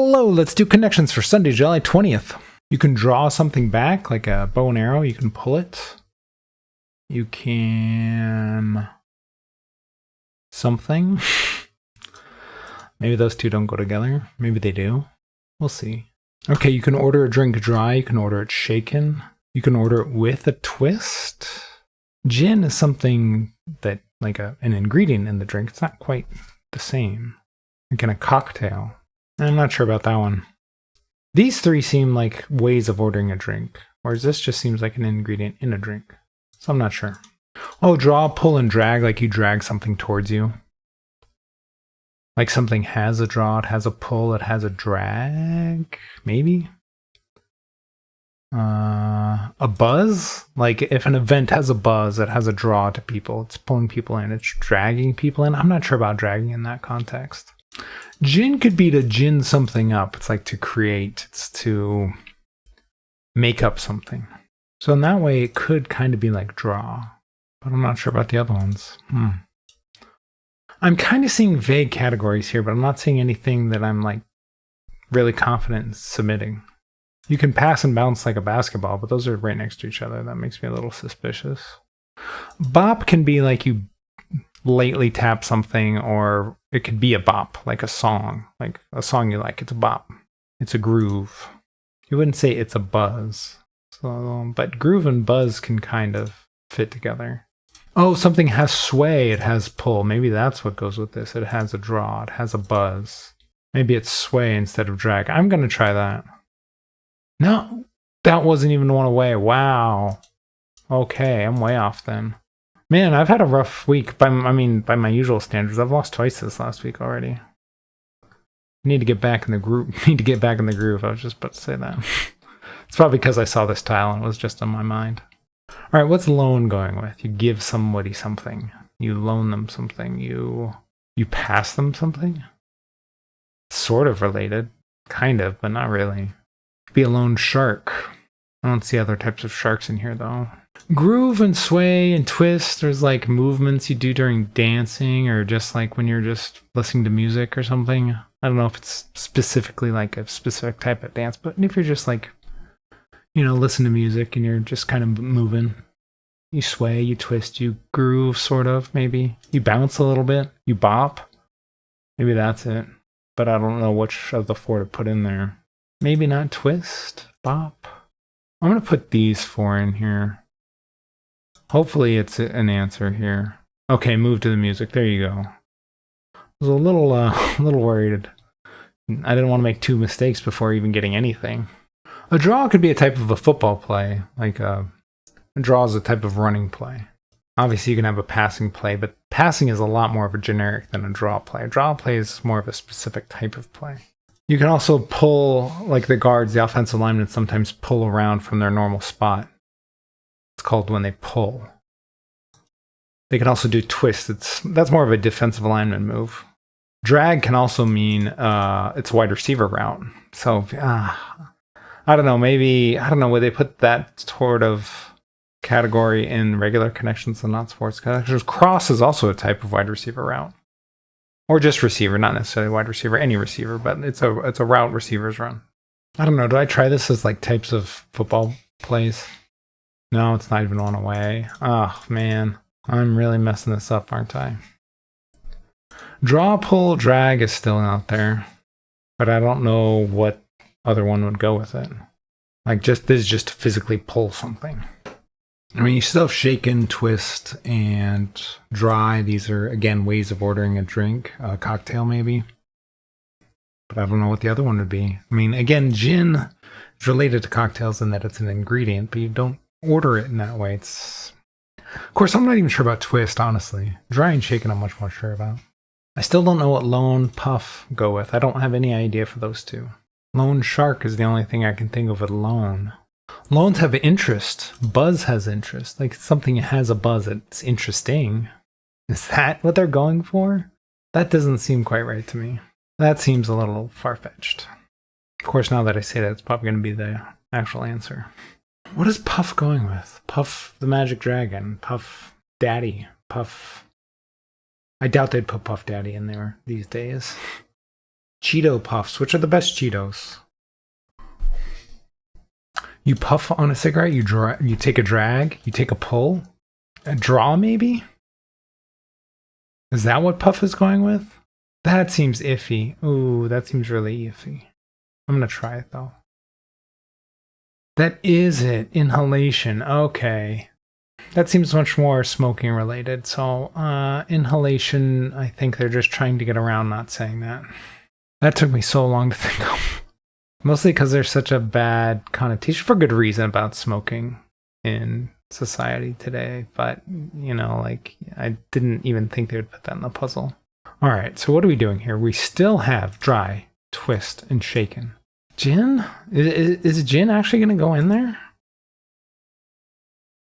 Hello, let's do connections for Sunday, July 20th. You can draw something back, like a bow and arrow. You can pull it. You can... something. Maybe those two don't go together. Maybe they do. We'll see. Okay, you can order a drink dry. You can order it shaken. You can order it with a twist. Gin is something that, like an ingredient in the drink. It's not quite the same. Like in a cocktail. I'm not sure about that one. These three seem like ways of ordering a drink, whereas this just seems like an ingredient in a drink. So I'm not sure. Oh, draw, pull, and drag, like you drag something towards you. Like something has a draw, it has a pull, it has a drag, maybe? A buzz? Like if an event has a buzz, it has a draw to people. It's pulling people in, it's dragging people in. I'm not sure about dragging in that context. Gin could be to gin something up. It's like to create. It's to make up something. So in that way, it could kind of be like draw. But I'm not sure about the other ones. I'm kind of seeing vague categories here, but I'm not seeing anything that I'm like really confident in submitting. You can pass and bounce like a basketball, but those are right next to each other. That makes me a little suspicious. Bop can be like you lightly tap something, or it could be a bop, like a song you like. It's a bop. It's a groove. You wouldn't say it's a buzz. So, but groove and buzz can kind of fit together. Oh, something has sway, it has pull. Maybe that's what goes with this. It has a draw, it has a buzz. Maybe it's sway instead of drag. I'm going to try that. No, that wasn't even one away. Wow. Okay, I'm way off then. Man, I've had a rough week. By my usual standards, I've lost twice this last week already. Need to get back in the groove. I was just about to say that. It's probably because I saw this tile and it was just on my mind. All right, what's loan going with? You give somebody something. You loan them something. You pass them something? Sort of related. Kind of, but not really. Be a loan shark. I don't see other types of sharks in here, though. Groove and sway and twist. There's like movements you do during dancing, or just like when you're just listening to music or something. I don't know if it's specifically like a specific type of dance, but if you're just like, listen to music and you're just kind of moving. You sway, you twist, you groove, sort of, maybe. You bounce a little bit. You bop. Maybe that's it. But I don't know which of the four to put in there. Maybe not twist, bop. I'm going to put these four in here. Hopefully it's an answer here. Okay, move to the music. There you go. I was a little worried. I didn't want to make two mistakes before even getting anything. A draw could be a type of a football play. Like a draw is a type of running play. Obviously, you can have a passing play, but passing is a lot more of a generic than a draw play. A draw play is more of a specific type of play. You can also pull, like the guards, the offensive linemen sometimes pull around from their normal spot. It's called when they pull. They can also do twist. That's more of a defensive lineman move. Drag can also mean it's a wide receiver route. So, I don't know, would they put that sort of category in regular connections and not sports connections? Cross is also a type of wide receiver route. Or just receiver, not necessarily wide receiver, any receiver, but it's a route receivers run. I don't know, do I try this as like types of football plays? No, it's not even one away. Oh, man. I'm really messing this up, aren't I? Draw, pull, drag is still out there. But I don't know what other one would go with it. Like, this is just to physically pull something. I mean, you still have shaken, twist, and dry. These are, again, ways of ordering a drink. A cocktail, maybe. But I don't know what the other one would be. I mean, again, gin is related to cocktails in that it's an ingredient, but you don't order it in that way. Of course, I'm not even sure about twist, honestly. Dry and shaken, I'm much more sure about. I still don't know what loan, puff go with. I don't have any idea for those two. Loan shark is the only thing I can think of with loan. Loans have interest. Buzz has interest. Like something has a buzz. It's interesting. Is that what they're going for? That doesn't seem quite right to me. That seems a little far-fetched. Of course, now that I say that, it's probably going to be the actual answer. What is Puff going with? Puff the Magic Dragon. Puff Daddy. Puff. I doubt they'd put Puff Daddy in there these days. Cheeto puffs. Which are the best Cheetos? You puff on a cigarette, you take a drag, you take a pull, a draw maybe? Is that what puff is going with? That seems iffy. Ooh, that seems really iffy. I'm gonna try it though. That is it. Inhalation. Okay. That seems much more smoking related. So, inhalation, I think they're just trying to get around not saying that. That took me so long to think of. Mostly because there's such a bad connotation, for good reason, about smoking in society today. But, you know, like, I didn't even think they would put that in the puzzle. All right, so what are we doing here? We still have dry, twist, and shaken. Gin? Is gin actually going to go in there?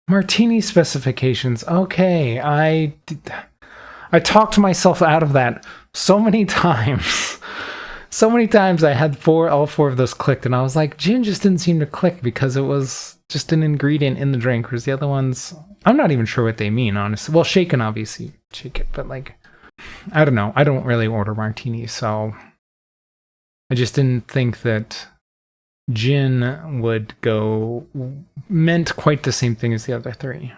Martini specifications. Okay, I talked myself out of that so many times. So many times I had all four of those clicked, and I was like, gin just didn't seem to click because it was just an ingredient in the drink, whereas the other ones, I'm not even sure what they mean, honestly. Well, shaken, obviously, shake it, but like, I don't know. I don't really order martinis, so I just didn't think that gin meant quite the same thing as the other three.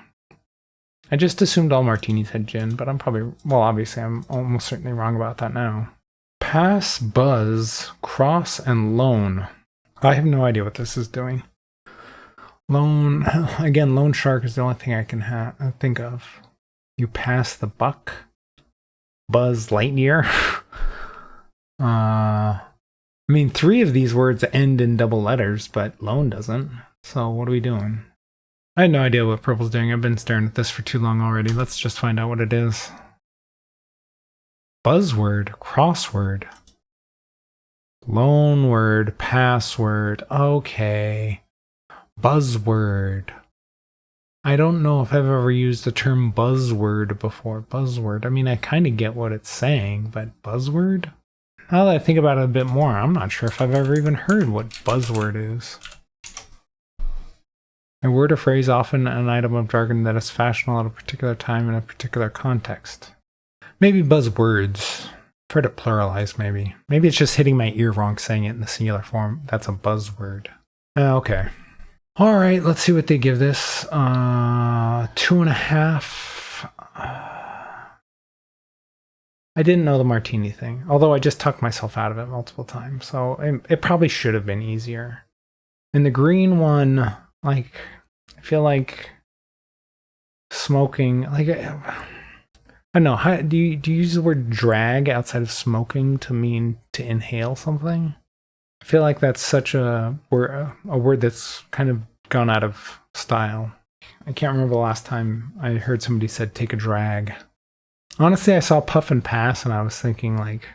I just assumed all martinis had gin, but obviously I'm almost certainly wrong about that now. Pass, buzz, cross, and loan. I have no idea what this is doing. Loan shark is the only thing I can think of. You pass the buck. Buzz Lightyear. I mean, 3 of these words end in double letters, but loan doesn't. So what are we doing? I had no idea what purple's doing. I've been staring at this for too long already. Let's just find out what it is. Buzzword, crossword, loan word, password. Okay. Buzzword. I don't know if I've ever used the term buzzword before. Buzzword. I mean, I kind of get what it's saying, but buzzword? Now that I think about it a bit more, I'm not sure if I've ever even heard what buzzword is. A word or phrase, often an item of jargon that is fashionable at a particular time in a particular context. Maybe buzzwords. Try to pluralize, maybe. Maybe it's just hitting my ear wrong saying it in the singular form. That's a buzzword. Okay. All right, let's see what they give this. 2.5. I didn't know the martini thing, although I just tucked myself out of it multiple times, so it probably should have been easier. In the green one, like, I feel like smoking, like, I don't know, how, do you use the word drag outside of smoking to mean to inhale something? I feel like that's such a word that's kind of gone out of style. I can't remember the last time I heard somebody said take a drag. Honestly, I saw puff and pass and I was thinking like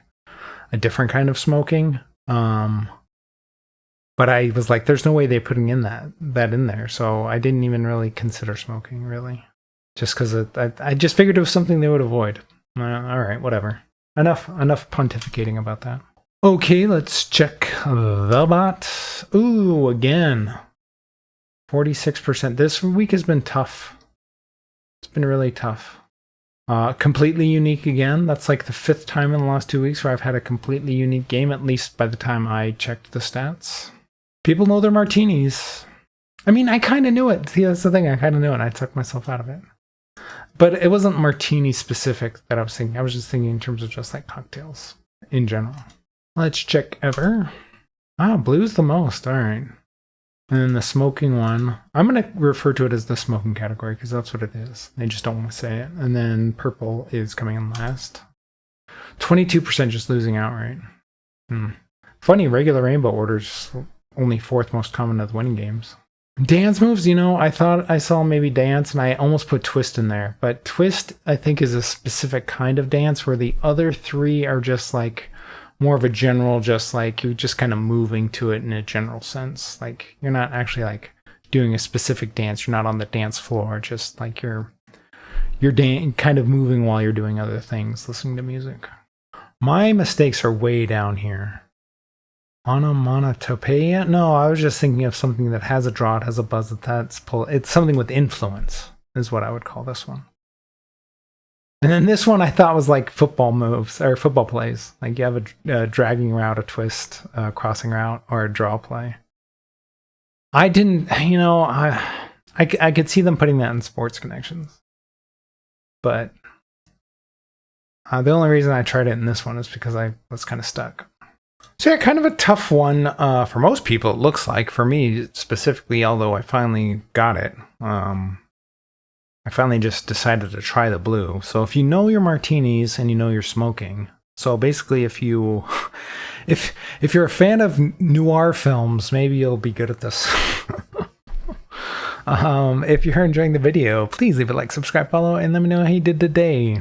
a different kind of smoking. But I was like, there's no way they're putting in that in there. So I didn't even really consider smoking, really. Just because I just figured it was something they would avoid. All right, whatever. Enough pontificating about that. Okay, let's check the bot. Ooh, again. 46%. This week has been tough. It's been really tough. Completely unique again. That's like the 5th time in the last 2 weeks where I've had a completely unique game, at least by the time I checked the stats. People know their martinis. I mean, I kind of knew it. See, that's the thing. I kind of knew it. I took myself out of it. But it wasn't martini specific that I was thinking. I was just thinking in terms of just like cocktails in general. Let's check ever. Blue's the most. All right. And then the smoking one, I'm going to refer to it as the smoking category because that's what it is. They just don't want to say it. And then purple is coming in last. 22% just losing outright. Funny, regular rainbow orders only 4th most common of the winning games. Dance moves, you know, I thought I saw maybe dance and I almost put twist in there. But twist, I think, is a specific kind of dance where the other 3 are just like more of a general, just like you're just kind of moving to it in a general sense. Like you're not actually like doing a specific dance. You're not on the dance floor. Just like you're kind of moving while you're doing other things, listening to music. My mistakes are way down here. Onomatopoeia? No, I was just thinking of something that has a draw, it has a buzz, it's something with influence is what I would call this one. And then this one I thought was like football moves or football plays. Like you have a dragging route, a twist, a crossing route, or a draw play. I didn't, I could see them putting that in Sports Connections. But the only reason I tried it in this one is because I was kind of stuck. So yeah, kind of a tough one for most people, it looks like. For me specifically, although I finally got it. I finally just decided to try the blue. So if you know your martinis and you know you're smoking, so basically if you're a fan of noir films, maybe you'll be good at this. If you're enjoying the video, please leave a like, subscribe, follow, and let me know how you did today.